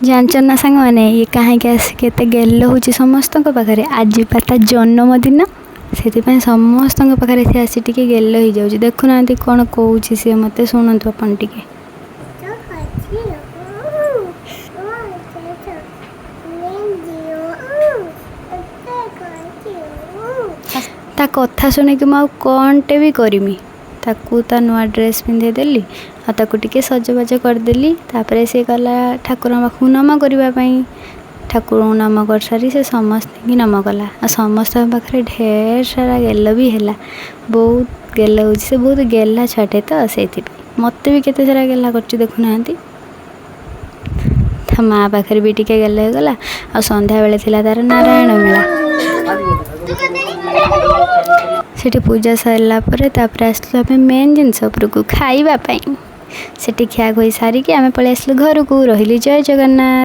जानचन ना सांग मैंने ये कहीं के गेल हूँ समस्त पाखे आज ता जन्मदिन से समस्त पाखे सी आसी टे गेल हो जाऊँ देखुना कौन कौन सी मत शुणु अपन टे ता कथा शुणिकी मुझे कौनटे भी करमी ताकू ता नुआ ड्रेस पिंधेदेली आताकू टिके सजबाज करदेली तापर से गला ठाकुर पाखु नम करने ठाकुर नम कर सारी से समस्त की नम कला आ समस्त पाखे ढेर सारा गेल भी है बहुत गेल हो से बहुत गेला छुआटे तो से मत भी केते सारा गेला कर देखुना माँ पाखे भी टिके गेल हो गला आ संध्या बेले थिला तार नारायण मेला सेठी पूजा सरला आसलु मेन जिनस उपरकू खाइबापी सेठी खिया खोई सारिकी आम पलि आसलु घर को रही जय जगन्नाथ।